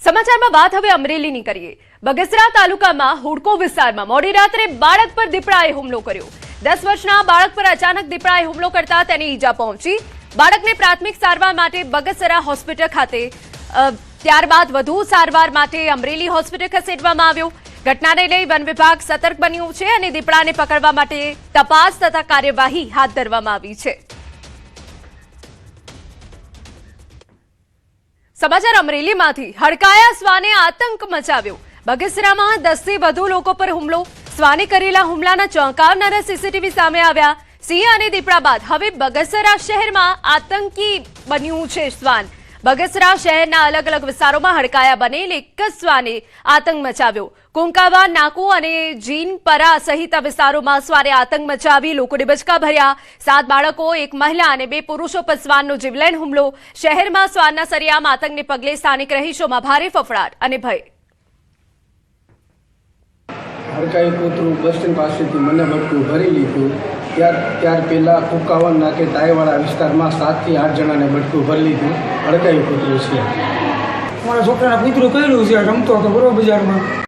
સમાચારમાં વાત હવે અમરેલીની કરીએ। બગસરા તાલુકામાં હુડકો વિસ્તારમાં મોડી રાત્રે બાળક પર દીપડાએ હુમલો કર્યો। 10 વર્ષના બાળક પર અચાનક દીપડાએ હુમલો કરતા તેને ઈજા પહોંચી। બાળકને પ્રાથમિક સારવાર માટે બગસરા હોસ્પિટલ ખાતે ત્યારબાદ વધુ સારવાર માટે અમરેલી હોસ્પિટલ ખસેડવામાં આવ્યો। ઘટનાને લઈ વન વિભાગ સતર્ક બન્યું છે અને દીપડાને પકડવા માટે તપાસ તથા કાર્યવાહી હાથ ધરવામાં આવી છે। समाचार अमरेलीमांथी हड़काया श्वाने आतंक मचाव्यो। बगसरामां 10 થી વધુ લોકો પર હુમલો। શ્વાને કરેલા હુમલાના ચોંકાવનારા સીસીટીવી સામે આવ્યા। સિંહ અને દીપડા બાદ હવે બગસરા શહેરમાં આતંકી બન્યું છે શ્વાન। બગસરા શહેરના અલગ અલગ વિસ્તારોમાં હડકાયા બનેલ એક જ શ્વાને આતંક મચાવ્યો। કુંકાવા નાકુ અને જીનપરા સહિત વિસ્તારોમાં શ્વાને આતંક મચાવી લોકોને બચકા ભર્યા। 7 બાળકો, 1 મહિલા અને 2 પુરુષો પર શ્વાનનો જીવલેણ હુમલો। શહેરમાં શ્વાનના સરિયામ આતંકને પગલે સ્થાનિક રહીશોમાં ભારે ફફડાટ અને ભય। હડકાઈ કૂતરું બસ સ્ટેન્ડ પાસેથી મને બટકું ભરી લીધું। ત્યાર પહેલાં કુકાવન નાકે ટાઈવાળા વિસ્તારમાં 7 થી 8 જણાને બટકું ભરી લીધું। હડકાઈ કૂતરું છે। મારા છોકરાના કૂતરું કર્યું છે, રમતો હતો બરોબર બજારમાં।